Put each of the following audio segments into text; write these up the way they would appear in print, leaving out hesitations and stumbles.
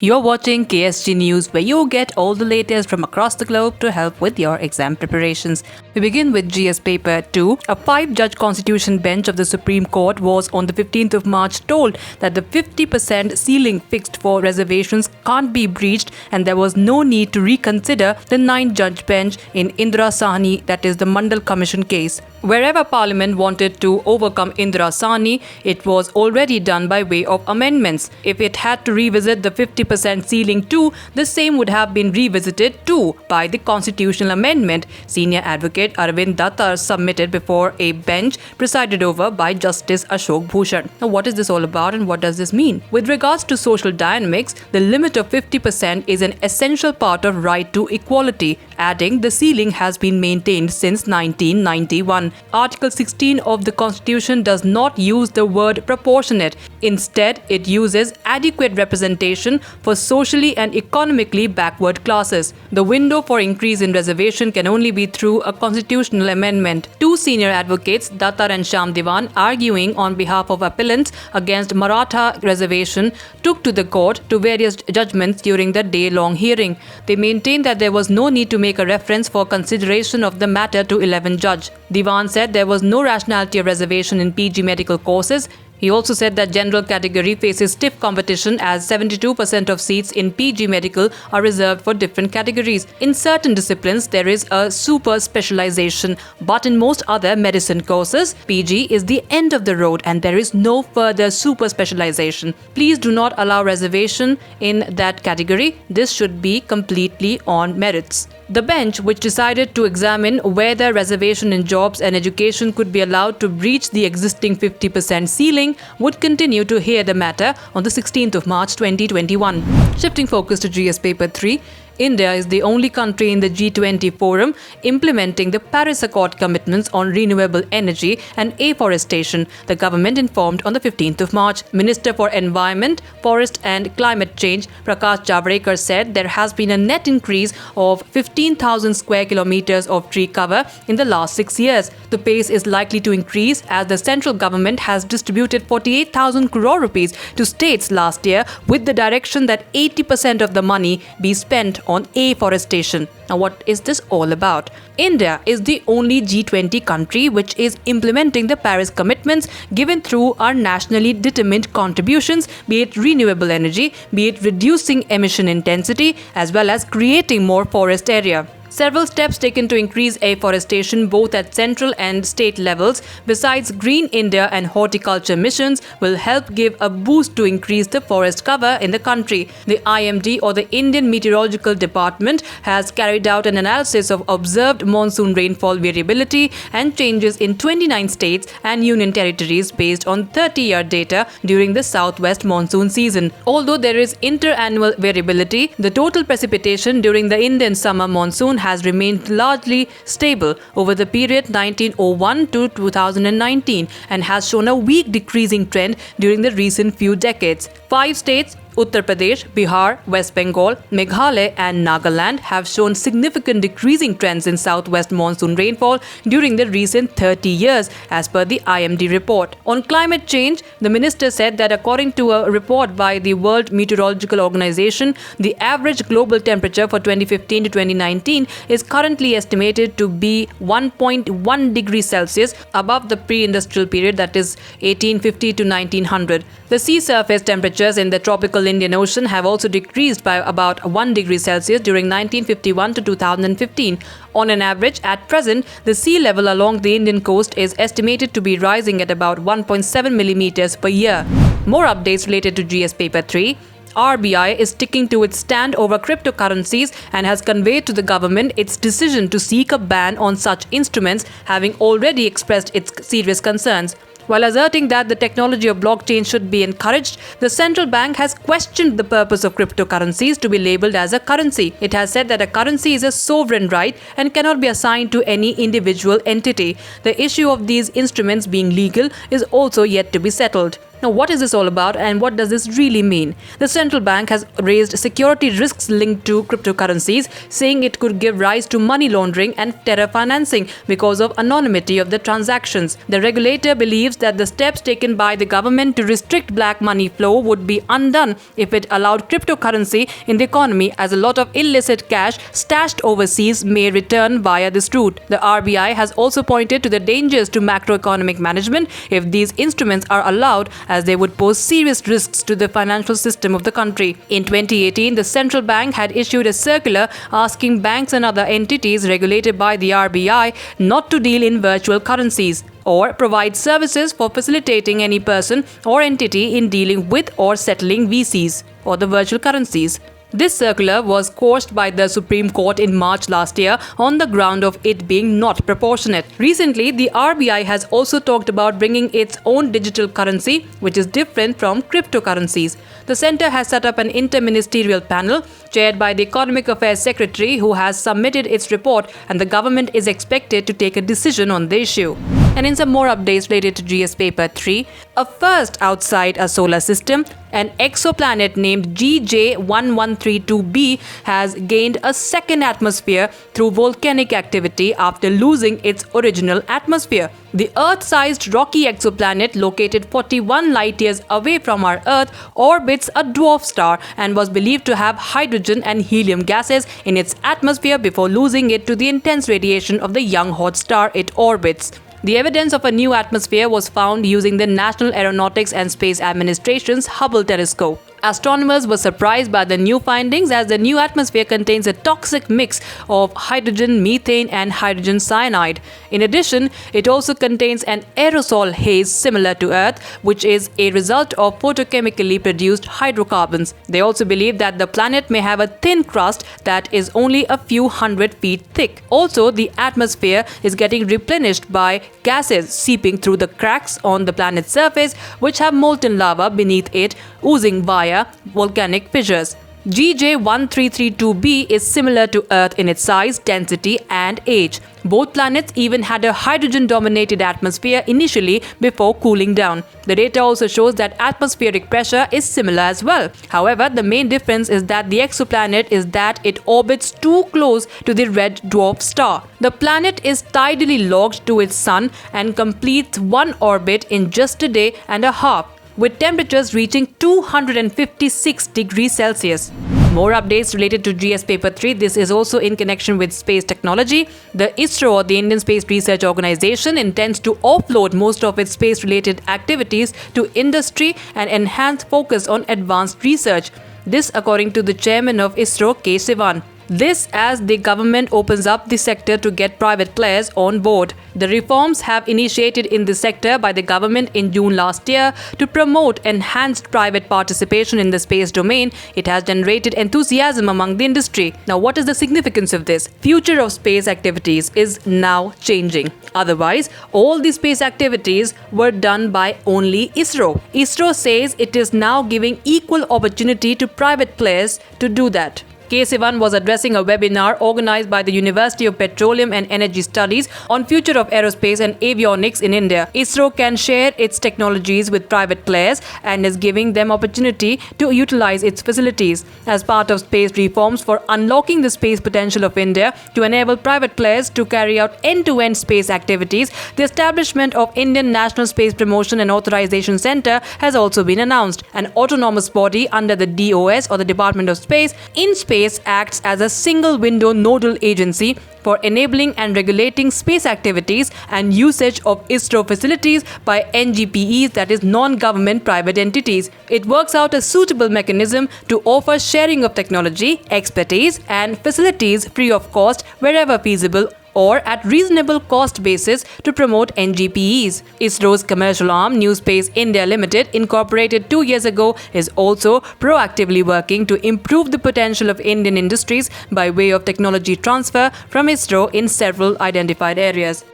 You're watching KSG News, where you get all the latest from across the globe to help with your exam preparations. We begin with GS Paper 2. A 5-judge constitution bench of the Supreme Court was on the 15th of March told that the 50% ceiling fixed for reservations can't be breached and there was no need to reconsider the 9-judge bench in Indira Sahni, that is the Mandal Commission case. Wherever Parliament wanted to overcome Indira Sahni, it was already done by way of amendments. If it had to revisit the 50% ceiling too, the same would have been revisited too by the constitutional amendment, senior advocate Arvind Dattar submitted before a bench presided over by Justice Ashok Bhushan. Now, what is this all about and what does this mean? With regards to social dynamics, the limit of 50% is an essential part of right to equality, adding the ceiling has been maintained since 1991. Article 16 of the Constitution does not use the word proportionate. Instead, it uses adequate representation for socially and economically backward classes. The window for increase in reservation can only be through a constitutional amendment. Two senior advocates, Dattar and Shyam Diwan, arguing on behalf of appellants against Maratha reservation, took to the court to various judgments during the day-long hearing. They maintained that there was no need to make a reference for consideration of the matter to 11 judge. Diwan said there was no rationality of reservation in PG medical courses. He also said that general category faces stiff competition as 72% of seats in PG medical are reserved for different categories. In certain disciplines, there is a super specialization, but in most other medicine courses, PG is the end of the road and there is no further super specialization. Please do not allow reservation in that category. This should be completely on merits. The bench, which decided to examine whether reservation in jobs and education could be allowed to breach the existing 50% ceiling, would continue to hear the matter on the 16th of March 2021. Shifting focus to GS Paper 3, India is the only country in the G20 forum implementing the Paris Accord commitments on renewable energy and afforestation, the government informed on the 15th of March. Minister for Environment, Forest and Climate Change, Prakash Javadekar, said there has been a net increase of 15,000 square kilometers of tree cover in the last 6 years. The pace is likely to increase as the central government has distributed 48,000 crore rupees to states last year with the direction that 80% of the money be spent on afforestation. Now, what is this all about? India is the only G20 country which is implementing the Paris commitments given through our nationally determined contributions, be it renewable energy, be it reducing emission intensity, as well as creating more forest area. Several steps taken to increase afforestation both at central and state levels, besides Green India and horticulture missions, will help give a boost to increase the forest cover in the country. The IMD, or the Indian Meteorological Department, has carried out an analysis of observed monsoon rainfall variability and changes in 29 states and union territories based on 30-year data during the southwest monsoon season. Although there is inter-annual variability, the total precipitation during the Indian summer monsoon has remained largely stable over the period 1901 to 2019 and has shown a weak decreasing trend during the recent few decades. 5 states, Uttar Pradesh, Bihar, West Bengal, Meghalaya and Nagaland, have shown significant decreasing trends in southwest monsoon rainfall during the recent 30 years, as per the IMD report. On climate change, the minister said that according to a report by the World Meteorological Organization, the average global temperature for 2015 to 2019 is currently estimated to be 1.1 degrees Celsius above the pre-industrial period, that is 1850 to 1900. The sea surface temperatures in the tropical Indian Ocean have also decreased by about 1 degree Celsius during 1951 to 2015. On an average, at present, the sea level along the Indian coast is estimated to be rising at about 1.7 millimeters per year. More updates related to GS Paper 3. RBI is sticking to its stand over cryptocurrencies and has conveyed to the government its decision to seek a ban on such instruments, having already expressed its serious concerns. While asserting that the technology of blockchain should be encouraged, the central bank has questioned the purpose of cryptocurrencies to be labeled as a currency. It has said that a currency is a sovereign right and cannot be assigned to any individual entity. The issue of these instruments being legal is also yet to be settled. Now, what is this all about and what does this really mean? The central bank has raised security risks linked to cryptocurrencies, saying it could give rise to money laundering and terror financing because of anonymity of the transactions. The regulator believes that the steps taken by the government to restrict black money flow would be undone if it allowed cryptocurrency in the economy, as a lot of illicit cash stashed overseas may return via this route. The RBI has also pointed to the dangers to macroeconomic management if these instruments are allowed, as they would pose serious risks to the financial system of the country. In 2018, the central bank had issued a circular asking banks and other entities regulated by the RBI not to deal in virtual currencies or provide services for facilitating any person or entity in dealing with or settling VCs or the virtual currencies. This circular was quashed by the Supreme Court in March last year on the ground of it being not proportionate. Recently, the RBI has also talked about bringing its own digital currency, which is different from cryptocurrencies. The centre has set up an interministerial panel chaired by the Economic Affairs Secretary, who has submitted its report, and the government is expected to take a decision on the issue. And in some more updates related to GS Paper 3, a first outside a solar system, an exoplanet named GJ1132b has gained a second atmosphere through volcanic activity after losing its original atmosphere. The Earth-sized rocky exoplanet, located 41 light-years away from our Earth, orbits a dwarf star and was believed to have hydrogen and helium gases in its atmosphere before losing it to the intense radiation of the young hot star it orbits. The evidence of a new atmosphere was found using the National Aeronautics and Space Administration's Hubble telescope. Astronomers were surprised by the new findings, as the new atmosphere contains a toxic mix of hydrogen, methane and hydrogen cyanide. In addition, it also contains an aerosol haze similar to Earth, which is a result of photochemically produced hydrocarbons. They also believe that the planet may have a thin crust that is only a few hundred feet thick. Also, the atmosphere is getting replenished by gases seeping through the cracks on the planet's surface, which have molten lava beneath it oozing via volcanic fissures. GJ1332b is similar to Earth in its size, density and age. Both planets even had a hydrogen-dominated atmosphere initially before cooling down. The data also shows that atmospheric pressure is similar as well. However, the main difference is that the exoplanet is that it orbits too close to the red dwarf star. The planet is tidally locked to its sun and completes one orbit in just a day and a half, with temperatures reaching 256 degrees Celsius. More updates related to GS Paper 3. This is also in connection with space technology. The ISRO, or the Indian Space Research Organization, intends to offload most of its space-related activities to industry and enhance focus on advanced research. This according to the chairman of ISRO, K. Sivan. This as the government opens up the sector to get private players on board. The reforms have initiated in the sector by the government in June last year to promote enhanced private participation in the space domain. It has generated enthusiasm among the industry. Now, what is the significance of this? Future of space activities is now changing. Otherwise, all the space activities were done by only ISRO. ISRO says it is now giving equal opportunity to private players to do that. K. Sivan was addressing a webinar organized by the University of Petroleum and Energy Studies on future of aerospace and avionics in India. ISRO can share its technologies with private players and is giving them opportunity to utilize its facilities. As part of space reforms for unlocking the space potential of India to enable private players to carry out end-to-end space activities, the establishment of Indian National Space Promotion and Authorization Center has also been announced. An autonomous body under the DOS, or the Department of Space, in space acts as a single-window nodal agency for enabling and regulating space activities and usage of ISRO facilities by NGPEs, that is non-government private entities. It works out a suitable mechanism to offer sharing of technology, expertise and facilities free of cost wherever feasible or at reasonable cost basis to promote NGPEs. ISRO's commercial arm, New Space India Limited, incorporated 2 years ago, is also proactively working to improve the potential of Indian industries by way of technology transfer from ISRO in several identified areas.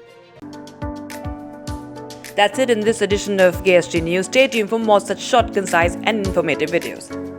That's it in this edition of KSG News. Stay tuned for more such short, concise and informative videos.